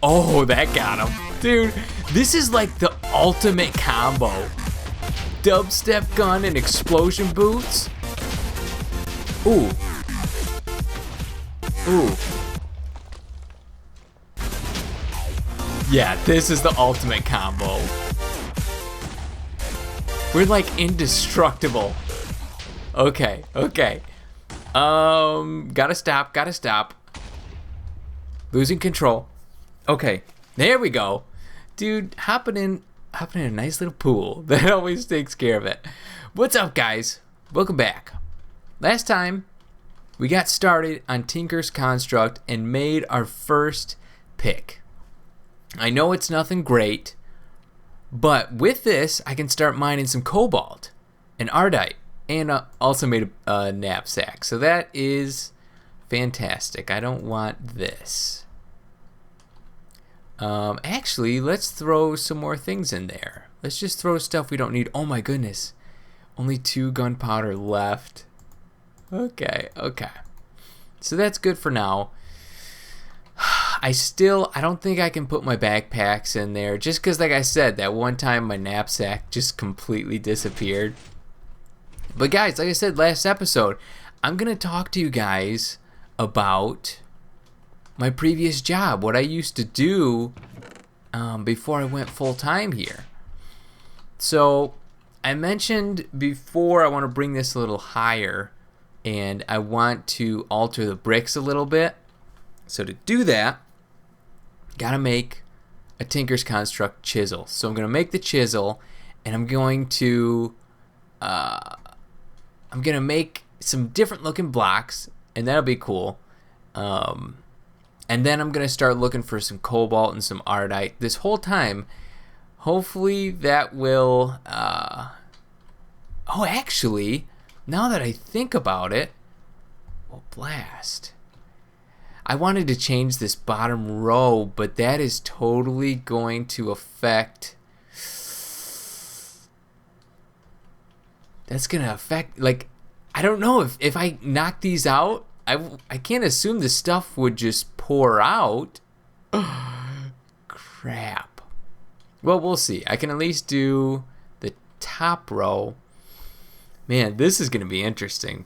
Oh, that got him. Dude, this is like the ultimate combo. Dubstep gun and explosion boots. Ooh. Ooh. Yeah, this is the ultimate combo. We're like indestructible. Okay, okay. Gotta stop. Losing control. Okay, there we go. Dude, hopping in a nice little pool. That always takes care of it. What's up, guys? Welcome back. Last time, we got started on Tinker's Construct and made our first pick. I know it's nothing great, but with this, I can start mining some cobalt and ardite, and also made a knapsack. So that is fantastic. I don't want this. Actually, let's throw some more things in there. Let's just throw stuff we don't need. Oh my goodness. Only 2 gunpowder left. Okay. So that's good for now. I don't think I can put my backpacks in there just because, like I said, that one time my knapsack just completely disappeared. But guys, like I said last episode, I'm going to talk to you guys about my previous job, what I used to do before I went full-time here. So I mentioned before I want to bring this a little higher, and I want to alter the bricks a little bit. So to do that, gotta make a Tinker's Construct chisel. So I'm gonna make the chisel, and I'm going to make some different looking blocks, and that'll be cool. And then I'm gonna start looking for some cobalt and some ardite. This whole time, hopefully that will. Oh, actually, now that I think about it, well, blast. I wanted to change this bottom row, but that is totally going to affect. That's gonna affect, like, I don't know if I knock these out, I can't assume the stuff would just pour out. Crap. Well, we'll see. I can at least do the top row. Man, this is gonna be interesting.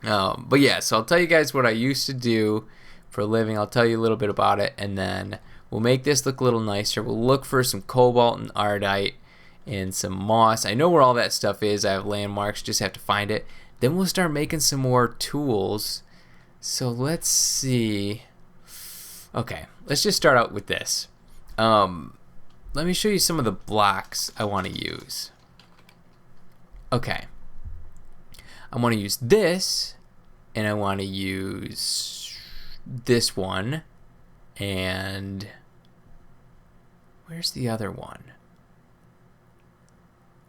But yeah, so I'll tell you guys what I used to do for a living. I'll tell you a little bit about it, and then we'll make this look a little nicer. We'll look for some cobalt and ardite and some moss. I know where all that stuff is. I have landmarks, just have to find it. Then we'll start making some more tools. So let's see. Okay, let's just start out with this. Let me show you some of the blocks I want to use. Okay. I want to use this, and I want to use this one, and where's the other one?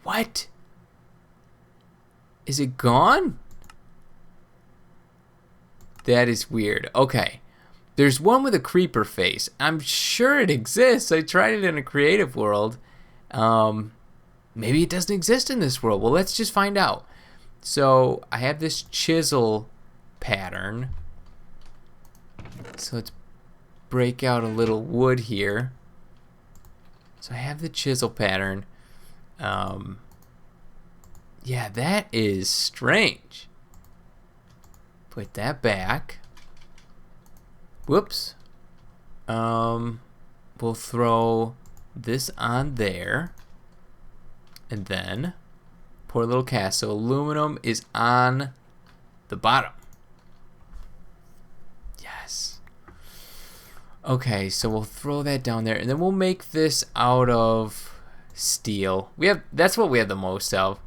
What? Is it gone? That is weird. Okay. There's one with a creeper face. I'm sure it exists. I tried it in a creative world. Maybe it doesn't exist in this world. Well, let's just find out. So I have this chisel pattern. So let's break out a little wood here. So I have the chisel pattern. Yeah, that is strange. Put that back. Whoops. We'll throw this on there. And then pour a little cast. So aluminum is on the bottom. Yes. Okay, so we'll throw that down there, and then we'll make this out of steel. That's what we have the most of.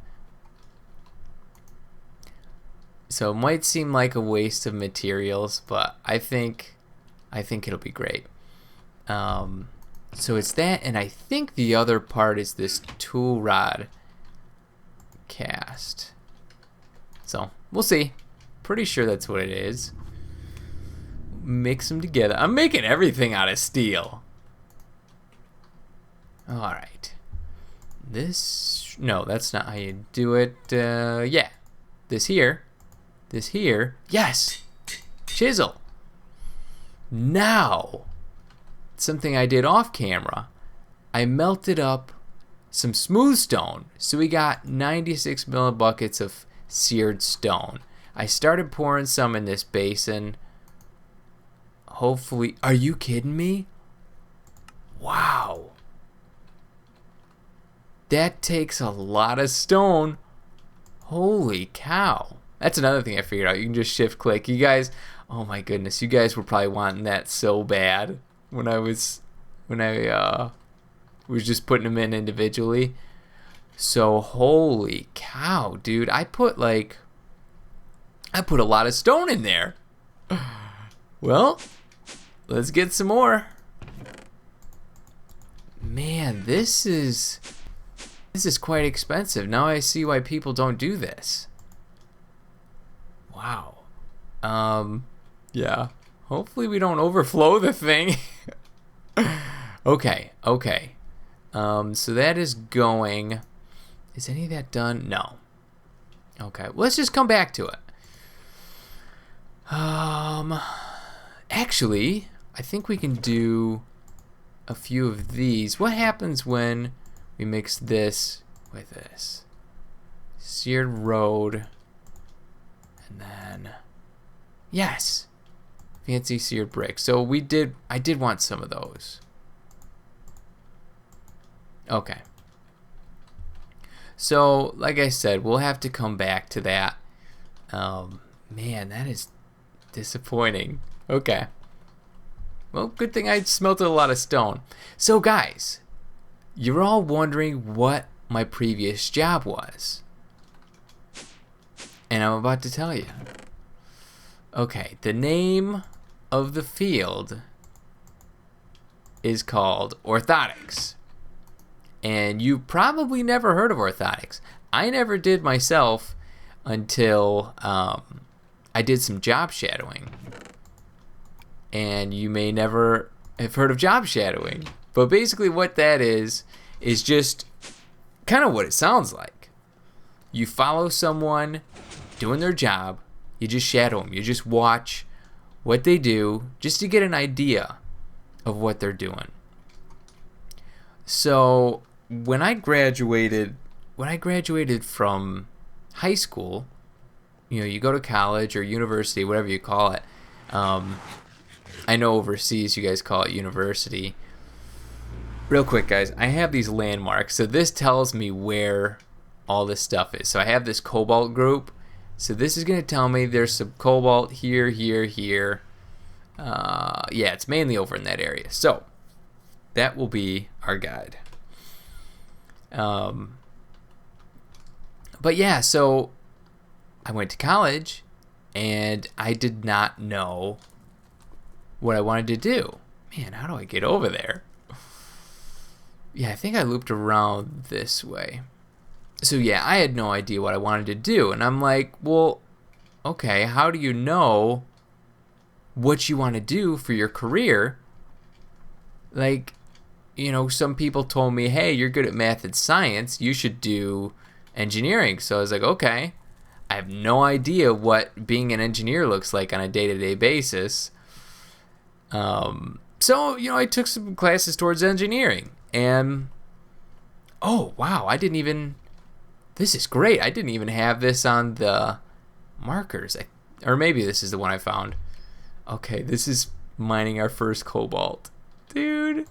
So it might seem like a waste of materials, but I think it'll be great. So it's that, and I think the other part is this tool rod cast. So we'll see. Pretty sure that's what it is. Mix them together. I'm making everything out of steel. Alright. No, that's not how you do it. Yeah. This here. Yes! Chisel! Now, something I did off camera. I melted up some smooth stone. So we got 96 millibuckets of seared stone. I started pouring some in this basin. Hopefully, are you kidding me? Wow. That takes a lot of stone. Holy cow. That's another thing I figured out. You can just shift click. You guys, oh my goodness, you guys were probably wanting that so bad when I was just putting them in individually. So holy cow, dude. I put a lot of stone in there. Well, let's get some more. Man, this is quite expensive. Now I see why people don't do this. Wow. Yeah. Hopefully we don't overflow the thing. Okay. So that is going. Is any of that done? No. Okay. Let's just come back to it. Actually, I think we can do a few of these. What happens when we mix this with this? Seared road. And then, yes, fancy seared brick. So I did want some of those. Okay. So, like I said, we'll have to come back to that. Man, that is disappointing. Okay. Well, good thing I smelted a lot of stone. So, guys, you're all wondering what my previous job was. And I'm about to tell you. Okay, the name of the field is called Orthotics. And you probably never heard of Orthotics. I never did myself until I did some job shadowing. And you may never have heard of job shadowing. But basically what that is just kind of what it sounds like. You follow someone doing their job. You just shadow them. You just watch what they do just to get an idea of what they're doing. So when I graduated from high school, you go to college or university, whatever you call it. I know overseas you guys call it university. Real quick, guys, I have these landmarks. So this tells me where all this stuff is. So I have this cobalt group. So this is going to tell me there's some cobalt here. Yeah, it's mainly over in that area. So that will be our guide. But yeah, so I went to college and I did not know what I wanted to do. Man, how do I get over there? Yeah, I think I looped around this way. So yeah, I had no idea what I wanted to do. And I'm like, well, okay, how do you know what you want to do for your career? Like, some people told me, hey, you're good at math and science. You should do engineering. So I was like, okay. I have no idea what being an engineer looks like on a day-to-day basis. So, I took some classes towards engineering. And, oh, wow, this is great. I didn't even have this on the markers. Or maybe this is the one I found. Okay, this is mining our first cobalt. Dude.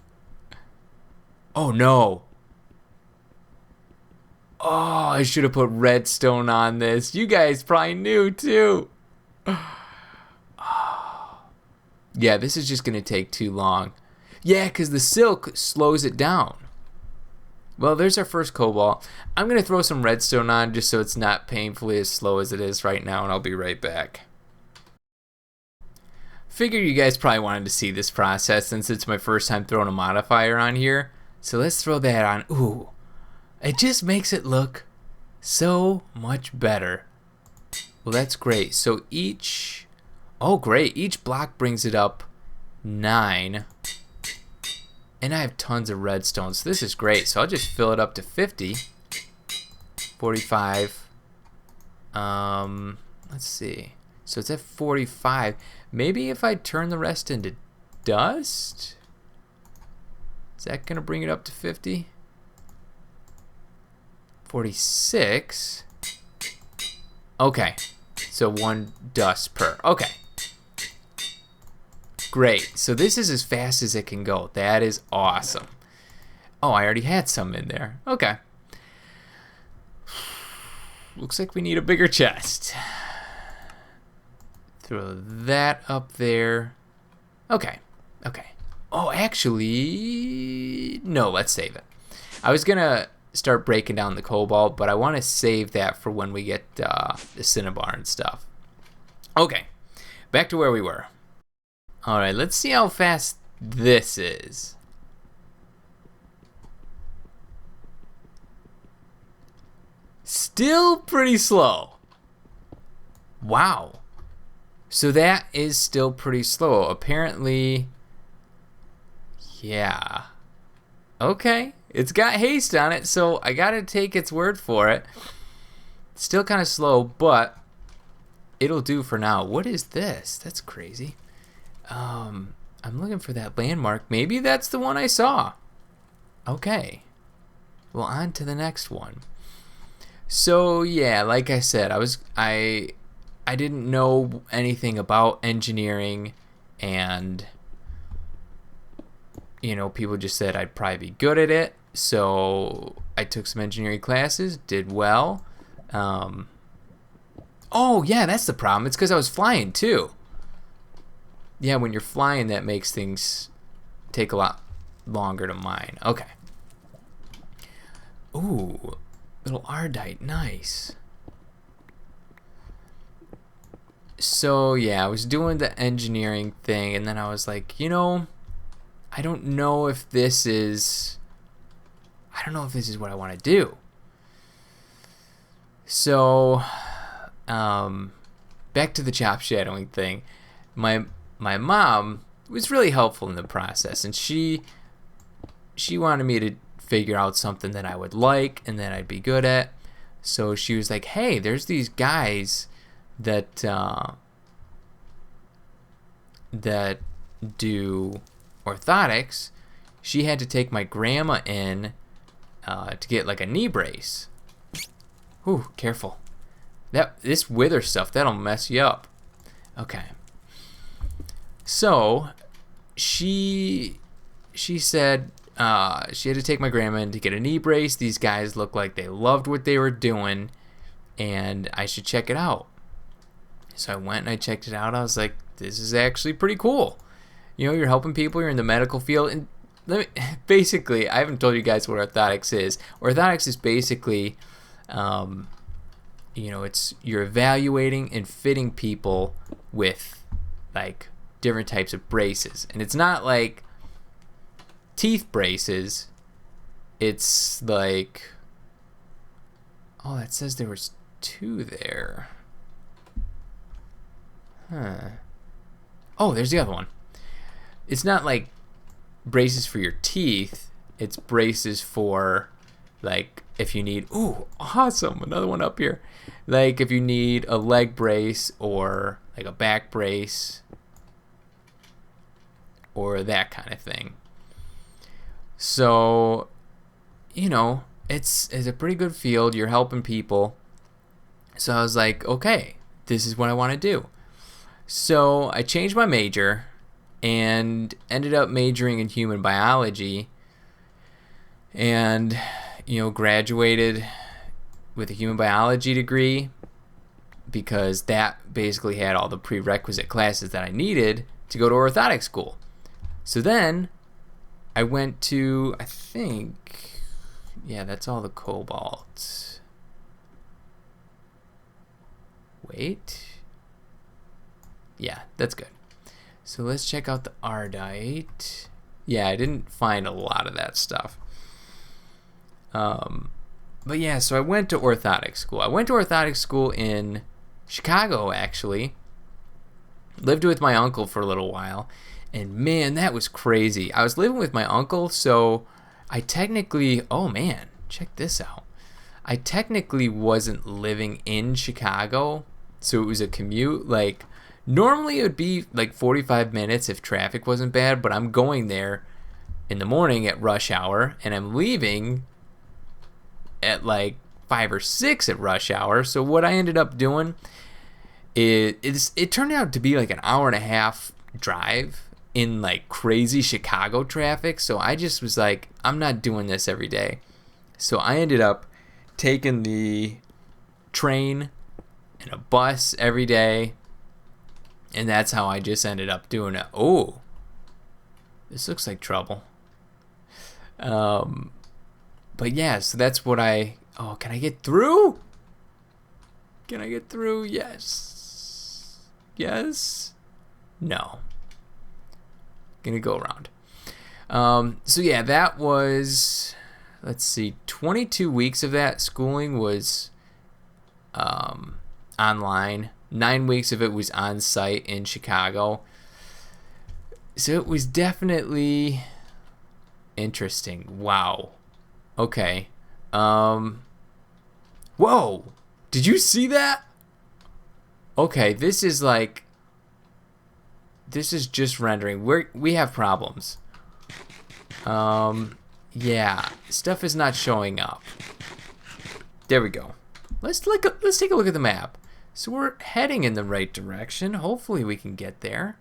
Oh, no. Oh, I should have put redstone on this. You guys probably knew, too. Yeah, this is just going to take too long. Yeah, because the silk slows it down. Well, there's our first cobalt. I'm going to throw some redstone on just so it's not painfully as slow as it is right now, and I'll be right back. Figure you guys probably wanted to see this process since it's my first time throwing a modifier on here. So let's throw that on. Ooh, it just makes it look so much better. Well, that's great. So each block brings it up 9. And I have tons of redstone, so this is great. So I'll just fill it up to 50. 45. Let's see. So it's at 45. Maybe if I turn the rest into dust? Is that going to bring it up to 50? 46. Okay. So 1 dust per. Okay. Great. So this is as fast as it can go. That is awesome. Oh, I already had some in there. Okay. Looks like we need a bigger chest. Throw that up there. Okay. Okay. Oh, actually, no, let's save it. I was going to start breaking down the cobalt, but I want to save that for when we get the cinnabar and stuff. Okay. Back to where we were. All right, let's see how fast this is. Still pretty slow. Wow. So that is still pretty slow. Apparently, yeah. Okay. It's got haste on it, so I gotta take its word for it. Still kind of slow, but it'll do for now. What is this? That's crazy. I'm looking for that landmark. Maybe that's the one I saw. Okay. Well, on to the next one. So yeah, like I said, I didn't know anything about engineering, and you know, people just said I'd probably be good at it. So I took some engineering classes, did well. Oh yeah, that's the problem. It's because I was flying too. Yeah, when you're flying, that makes things take a lot longer to mine. Okay. Ooh, little ardite, nice. So yeah, I was doing the engineering thing, and then I was like, you know, I don't know if this is what I want to do. So, back to the chop shadowing thing. My mom was really helpful in the process, and she wanted me to figure out something that I would like and that I'd be good at. So she was like, "Hey, there's these guys that do orthotics." She had to take my grandma in to get like a knee brace. Ooh, careful. This wither stuff, that'll mess you up. Okay. So she said she had to take my grandma in to get a knee brace. These guys looked like they loved what they were doing, and I should check it out. So I went and I checked it out. I was like, this is actually pretty cool. You know, you're helping people, you're in the medical field, and basically, I haven't told you guys what orthotics is. Orthotics is basically, you know, you're evaluating and fitting people with like different types of braces, and it's not like teeth braces. It's like, oh, that says there was 2 there. Huh. Oh, there's the other one. It's not like braces for your teeth. It's braces for, like, if you need, ooh, awesome, another one up here. Like, if you need a leg brace or, like, a back brace or that kind of thing. So, you know, it's a pretty good field. You're helping people. So I was like, okay, this is what I want to do. So I changed my major and ended up majoring in human biology, and, you know, graduated with a human biology degree because that basically had all the prerequisite classes that I needed to go to orthotic school. So then I went to, I think, yeah, that's all the cobalt. Wait. Yeah, that's good. So let's check out the ardite. Yeah, I didn't find a lot of that stuff. But yeah, so I went to orthotic school. I went to orthotic school in Chicago, actually. Lived with my uncle for a little while. And man, that was crazy. I was living with my uncle, so I technically, oh man, check this out. I technically wasn't living in Chicago, so it was a commute. Like, normally it would be like 45 minutes if traffic wasn't bad, but I'm going there in the morning at rush hour, and I'm leaving at like 5 or 6 at rush hour. So what I ended up doing is it turned out to be like an hour and a half drive in like crazy Chicago traffic. So I just was like, I'm not doing this every day. So I ended up taking the train and a bus every day, and that's how I just ended up doing it. Oh, this looks like trouble. But yeah, so that's what oh, can I get through? Can I get through? Yes. Yes. No. Gonna go around. So yeah, that was, let's see, 22 weeks of that schooling was online. 9 weeks of it was on site in Chicago. So it was definitely interesting. Wow. Okay. Whoa. Did you see that? Okay, this is just rendering. We have problems. Yeah, stuff is not showing up. There we go. Let's take a look at the map. So we're heading in the right direction. Hopefully we can get there.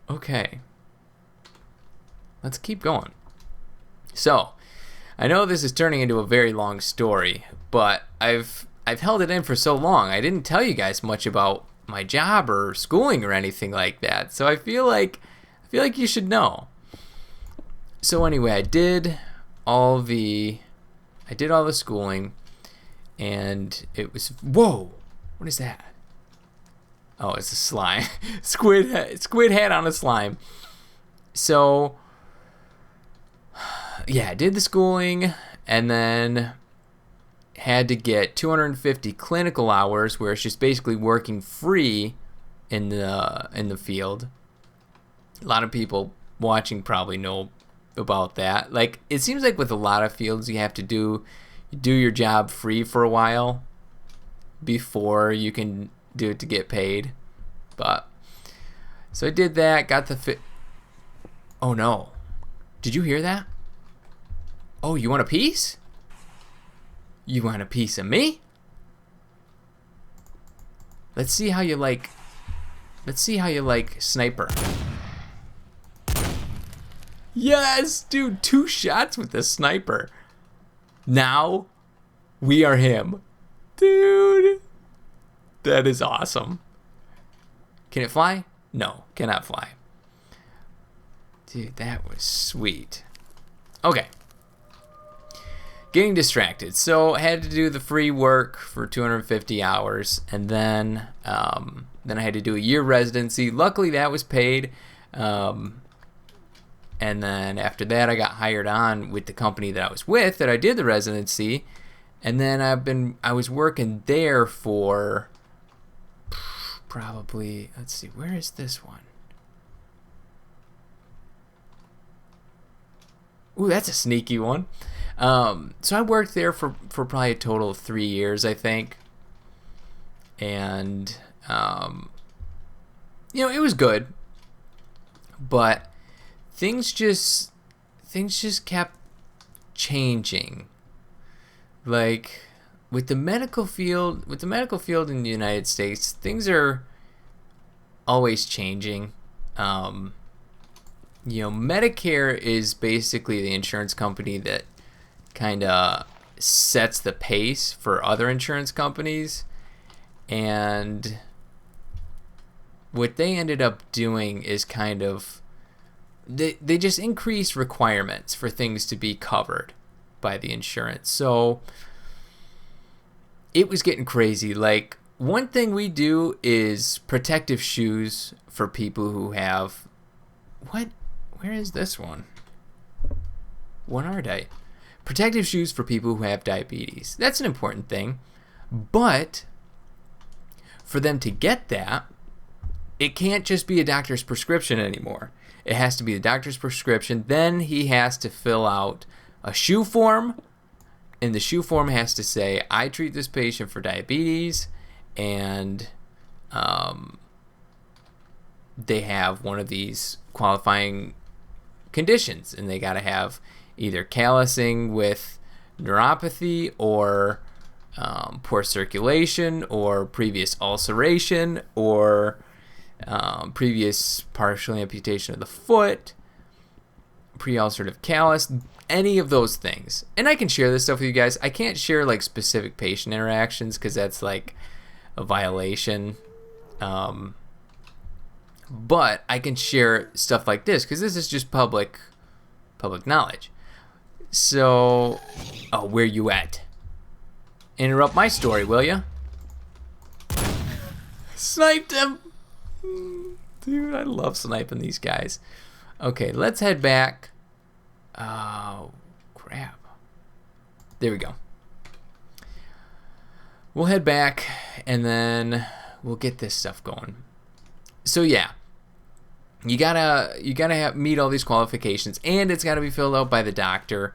Okay. Let's keep going. So, I know this is turning into a very long story, but I've held it in for so long. I didn't tell you guys much about my job or schooling or anything like that. So I feel like you should know. So anyway, I did all the schooling, and it was, whoa, what is that? Oh, it's a slime. Squid head on a slime. So yeah, I did the schooling, and then had to get 250 clinical hours, where it's just basically working free in the field. A lot of people watching probably know about that. Like, it seems like with a lot of fields, you have to do your job free for a while before you can do it to get paid. But so I did that, got the oh no, did you hear that? Oh, you want a piece? You want a piece of me? Let's see how you like sniper. Yes, dude, 2 shots with the sniper. Now we are him. Dude, that is awesome. Can it fly? No, cannot fly. Dude, that was sweet. Okay. Getting distracted. So I had to do the free work for 250 hours, and then I had to do a year residency. Luckily, that was paid. And then after that, I got hired on with the company that I was with, that I did the residency. And then I was working there for probably, let's see, where is this one? Ooh, that's a sneaky one. So I worked there for probably a total of 3 years, I think. And, it was good. But things just kept changing. Like, with the medical field in the United States, things are always changing. Medicare is basically the insurance company that kind of sets the pace for other insurance companies, and what they ended up doing is kind of they just increase requirements for things to be covered by the insurance. So it was getting crazy. Like, one thing we do is protective shoes for people who have where is this one? What are they? Protective shoes for people who have diabetes. That's an important thing. But for them to get that, it can't just be a doctor's prescription anymore. It has to be the doctor's prescription. Then he has to fill out a shoe form, and the shoe form has to say, I treat this patient for diabetes, and they have one of these qualifying conditions, and they got to have either callousing with neuropathy, or poor circulation, or previous ulceration, or previous partial amputation of the foot, pre-ulcerative callus, any of those things. And I can share this stuff with you guys. I can't share like specific patient interactions because that's like a violation. But I can share stuff like this because this is just public knowledge. So, oh, where you at? Interrupt my story, will ya? Sniped him! Dude, I love sniping these guys. Okay, let's head back. Oh, crap. There we go. We'll head back, and then we'll get this stuff going. So yeah, you gotta meet all these qualifications, and it's gotta be filled out by the doctor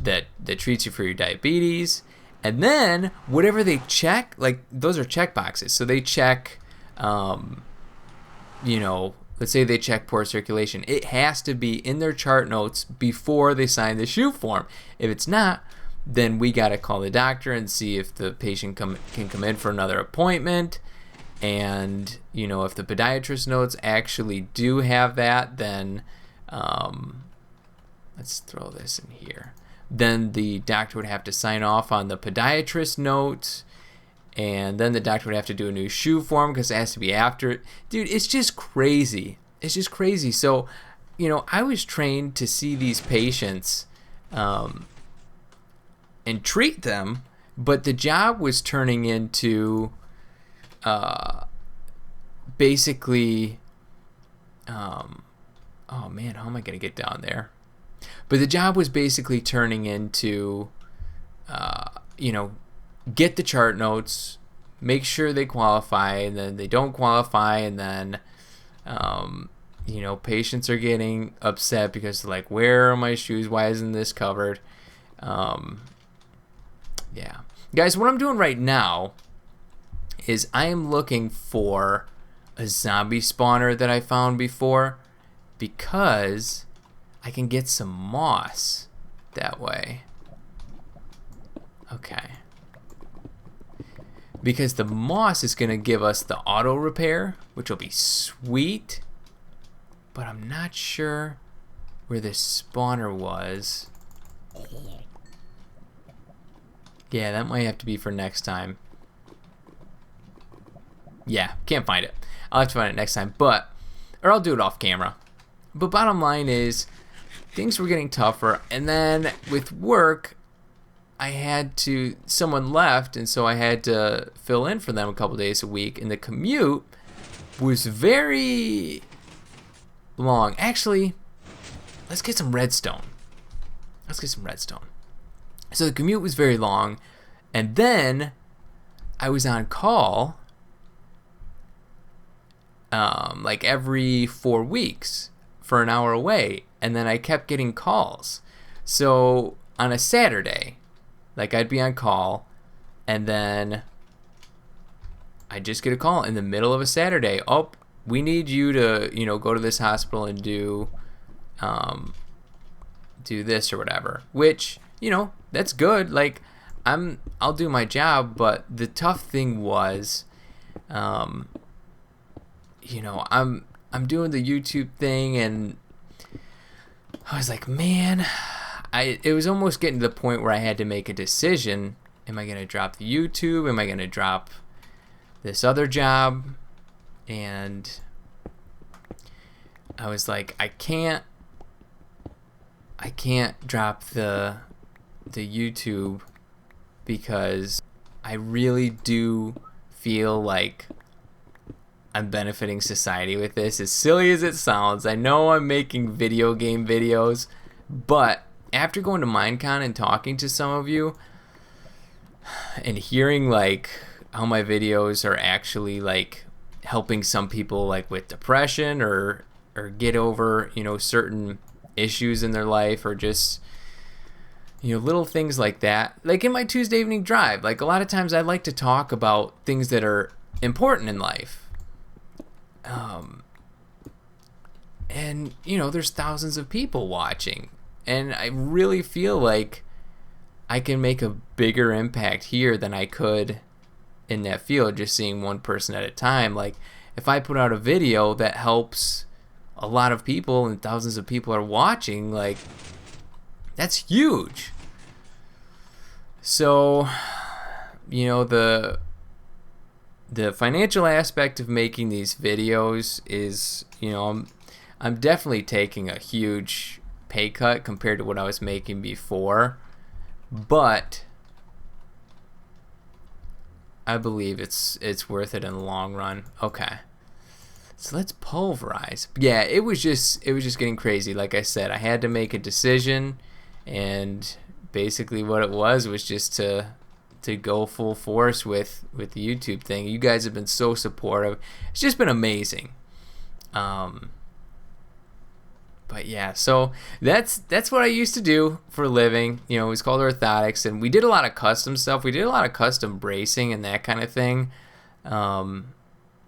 that treats you for your diabetes. And then whatever they check, like those are check boxes. So they check, you know, let's say they check poor circulation. It has to be in their chart notes before they sign the shoe form. If it's not, then we got to call the doctor and see if the patient can come in for another appointment. And, you know, if the podiatrist notes actually do have that, then let's throw this in here. Then the doctor would have to sign off on the podiatrist note. And then the doctor would have to do a new shoe form because it has to be after it. Dude, it's just crazy. It's just crazy. So, you know, I was trained to see these patients and treat them, but the job was turning into basically, oh man, how am I going to get down there? But the job was basically turning into, you know, get the chart notes, make sure they qualify, and then they don't qualify, and then, you know, patients are getting upset because they're like, where are my shoes? Why isn't this covered? Yeah. Guys, what I'm doing right now is I am looking for a zombie spawner that I found before because I can get some moss that way. Okay. Because the moss is going to give us the auto repair, which will be sweet. But I'm not sure where this spawner was. Yeah, that might have to be for next time. Yeah, can't find it. I'll have to find it next time. Or I'll do it off camera. But bottom line is, things were getting tougher. And then with work, someone left, and so I had to fill in for them a couple days a week, and the commute was very long. Actually, let's get some redstone. So the commute was very long, and then I was on call like every 4 weeks for an hour away, and then I kept getting calls. So on a Saturday, like I'd be on call, and then I'd just get a call in the middle of a Saturday. Oh, we need you to, you know, go to this hospital and do this or whatever. Which, you know, that's good. Like I'll do my job, but the tough thing was, you know, I'm doing the YouTube thing, and I was like, man, it was almost getting to the point where I had to make a decision. Am I going to drop the YouTube? Am I going to drop this other job? And I was like, I can't drop the YouTube because I really do feel like I'm benefiting society with this. As silly as it sounds, I know I'm making video game videos, but after going to Minecon and talking to some of you and hearing like how my videos are actually like helping some people like with depression or get over, you know, certain issues in their life, or just, you know, little things like that. Like in my Tuesday evening drive, like a lot of times I like to talk about things that are important in life. And, you know, there's thousands of people watching. And I really feel like I can make a bigger impact here than I could in that field, just seeing one person at a time. Like, if I put out a video that helps a lot of people and thousands of people are watching, like, that's huge. So, you know, the financial aspect of making these videos is, you know, I'm definitely taking a huge pay cut compared to what I was making before, but I believe it's worth it in the long run. Okay, so let's pulverize. Yeah, it was just getting crazy. Like I said, I had to make a decision, and basically what it was just to go full force with the YouTube thing. You guys have been so supportive. It's just been amazing. But yeah, so that's what I used to do for a living. You know, it was called Orthotics, and we did a lot of custom stuff. We did a lot of custom bracing and that kind of thing.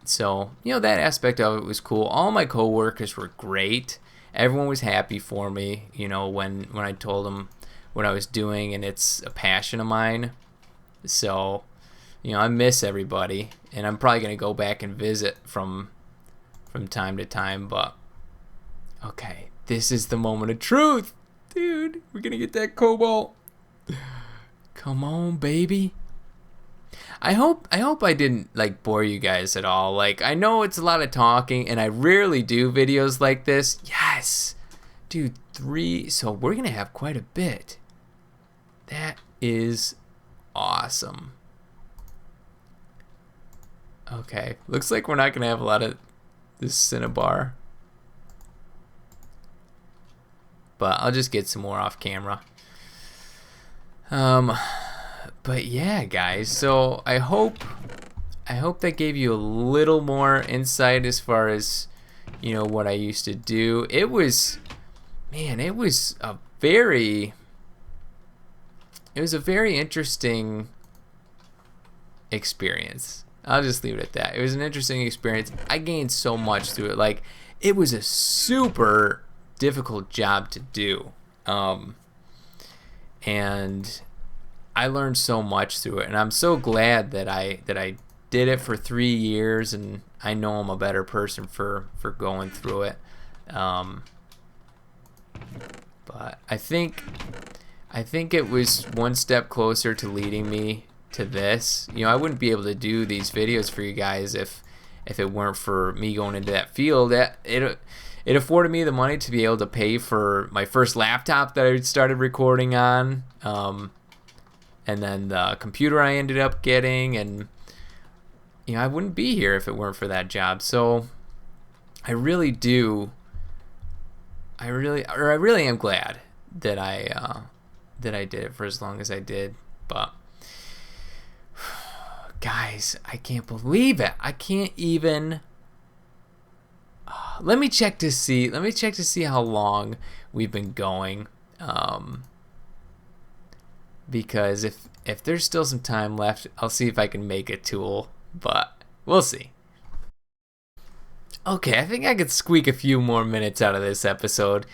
So, you know, that aspect of it was cool. All my coworkers were great. Everyone was happy for me, you know, when I told them what I was doing, and it's a passion of mine. So, you know, I miss everybody, and I'm probably going to go back and visit from time to time, but okay, this is the moment of truth. Dude, we're going to get that cobalt. Come on, baby. I hope I didn't like bore you guys at all. Like, I know it's a lot of talking, and I rarely do videos like this. Yes. Dude, 3, so we're going to have quite a bit. That is awesome. Okay, looks like we're not going to have a lot of this cinnabar. But I'll just get some more off camera. But yeah, guys, so I hope that gave you a little more insight as far as, you know, what I used to do. It was a very interesting experience. I'll just leave it at that. It was an interesting experience. I gained so much through it. Like, it was a super difficult job to do, and I learned so much through it, and I'm so glad that I did it for 3 years, and I know I'm a better person for going through it. But I think it was one step closer to leading me to this. You know, I wouldn't be able to do these videos for you guys if it weren't for me going into that field. It afforded me the money to be able to pay for my first laptop that I started recording on, and then the computer I ended up getting, and you know, I wouldn't be here if it weren't for that job. So I really am glad that I did it for as long as I did. But guys, I can't believe it. I can't even. Let me check to see how long we've been going. Because if there's still some time left, I'll see if I can make a tool, but we'll see. Okay, I think I could squeak a few more minutes out of this episode.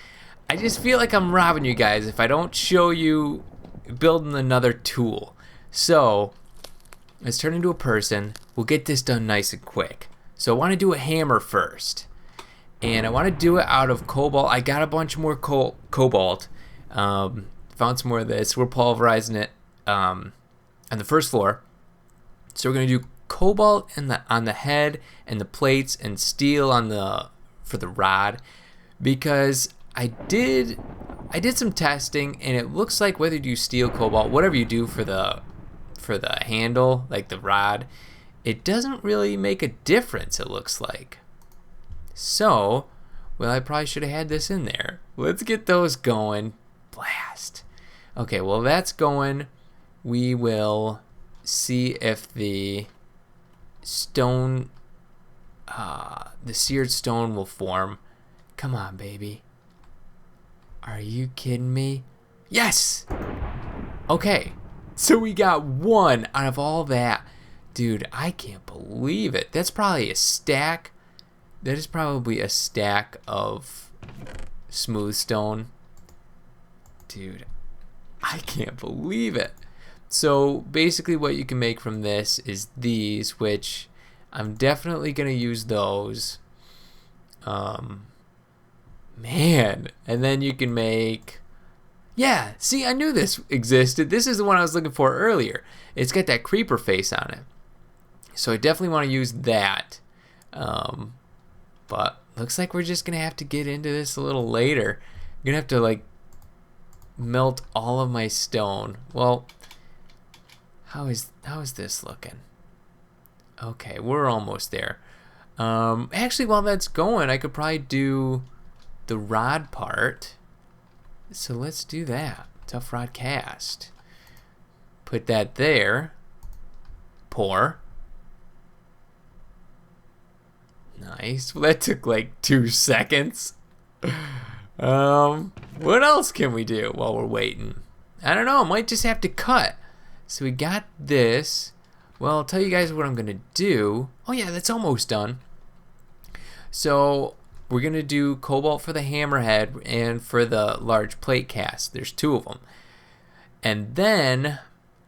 I just feel like I'm robbing you guys if I don't show you building another tool. So let's turn into a person. We'll get this done nice and quick. So I want to do a hammer first, and I want to do it out of cobalt. I got a bunch more cobalt. Found some more of this. We're pulverizing it on the first floor. So we're gonna do cobalt on the head and the plates, and steel for the rod, because I did some testing, and it looks like whether you do steel, cobalt, whatever you do for the handle, like the rod, it doesn't really make a difference, it looks like. So, well, I probably should have had this in there. Let's get those going. Blast. Okay, well, that's going. We will see if the stone, the seared stone will form. Come on, baby. Are you kidding me? Yes! Okay, so we got one out of all that. Dude, I can't believe it. That's probably a stack That is probably a stack of smooth stone. Dude, I can't believe it. So basically what you can make from this is these, which I'm definitely going to use those. Man, and then you can make, yeah, see, I knew this existed. This is the one I was looking for earlier. It's got that creeper face on it. So I definitely want to use that. But looks like we're just going to have to get into this a little later. I'm going to have to like melt all of my stone. Well, how is this looking? Okay, we're almost there. Actually, while that's going, I could probably do the rod part. So let's do that. Tough rod cast. Put that there. Pour. Nice. Well, that took like 2 seconds. What else can we do while we're waiting? I don't know. Might just have to cut. So we got this. Well, I'll tell you guys what I'm going to do. Oh yeah, that's almost done. So we're going to do cobalt for the hammerhead and for the large plate cast. There's 2 of them. And then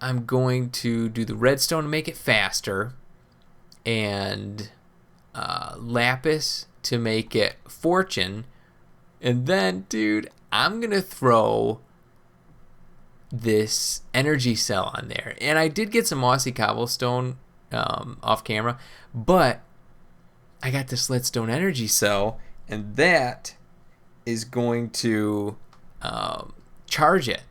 I'm going to do the redstone to make it faster. And lapis to make it fortune. And then, dude, I'm going to throw this energy cell on there. And I did get some mossy cobblestone off camera, but I got this leadstone energy cell, and that is going to charge it.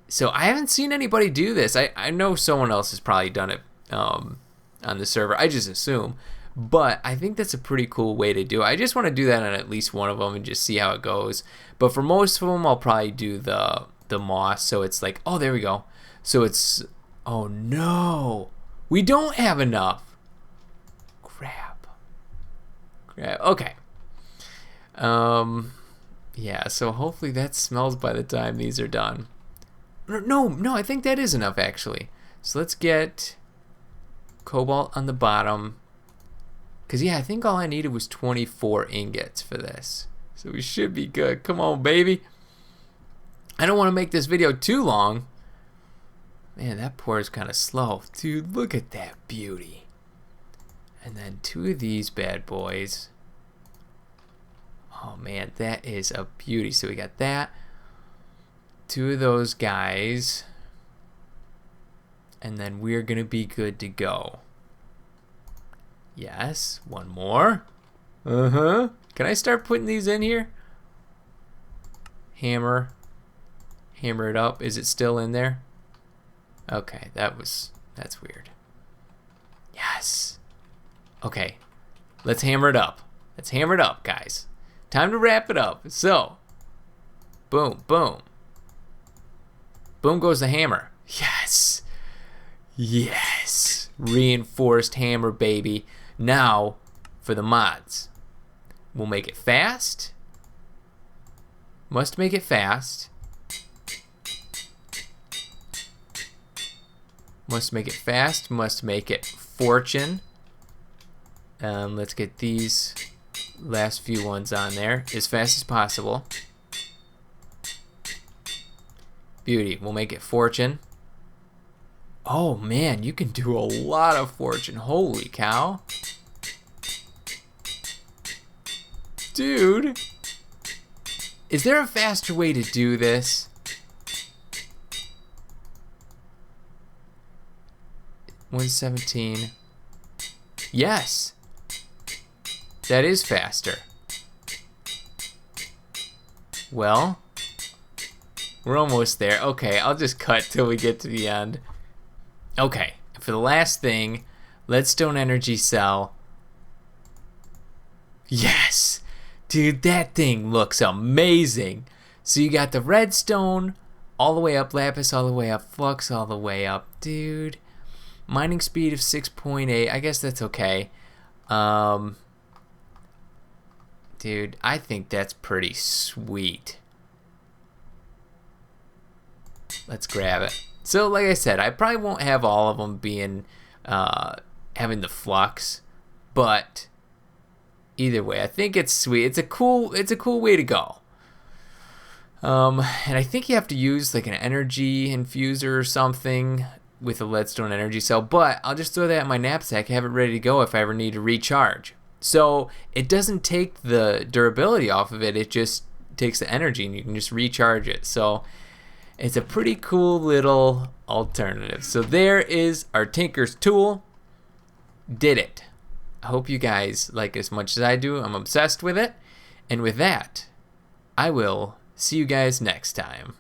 So I haven't seen anybody do this. I know someone else has probably done it on the server. I just assume. But I think that's a pretty cool way to do it. I just want to do that on at least one of them and just see how it goes. But for most of them, I'll probably do the moss. So it's like, oh, there we go. So it's, oh no, we don't have enough. Crap. Okay. Yeah, so hopefully that smells by the time these are done. No, I think that is enough actually. So let's get cobalt on the bottom. Because, yeah, I think all I needed was 24 ingots for this. So we should be good. Come on, baby. I don't want to make this video too long. Man, that pour is kind of slow. Dude, look at that beauty. And then 2 of these bad boys. Oh, man, that is a beauty. So we got that. 2 of those guys. And then we're going to be good to go. Yes, 1 more. Can I start putting these in here? Hammer it up. Is it still in there? Okay, that's weird. Yes. Okay, let's hammer it up. Let's hammer it up, guys. Time to wrap it up. So, boom, boom. Boom goes the hammer. Yes. Yes. Reinforced hammer, baby. Now, for the mods. We'll make it fast. Must make it fast. Must make it fast. Must make it fortune. Let's get these last few ones on there as fast as possible. Beauty. We'll make it fortune. Oh man, you can do a lot of fortune. Holy cow. Dude. Is there a faster way to do this? 117. Yes. That is faster. Well, we're almost there. Okay, I'll just cut till we get to the end. Okay, for the last thing, leadstone energy cell. Yes! Dude, that thing looks amazing. So you got the redstone all the way up, lapis all the way up, flux all the way up. Dude, mining speed of 6.8. I guess that's okay. Dude, I think that's pretty sweet. Let's grab it. So, like I said, I probably won't have all of them being having the flux, but Either way, I think it's sweet. It's a cool way to go. And I think you have to use like an energy infuser or something with a leadstone energy cell, but I'll just throw that in my knapsack, have it ready to go if I ever need to recharge. So it doesn't take the durability off of it, it just takes the energy and you can just recharge it. So it's a pretty cool little alternative. So there is our Tinker's Tool. Did it. I hope you guys like it as much as I do. I'm obsessed with it. And with that, I will see you guys next time.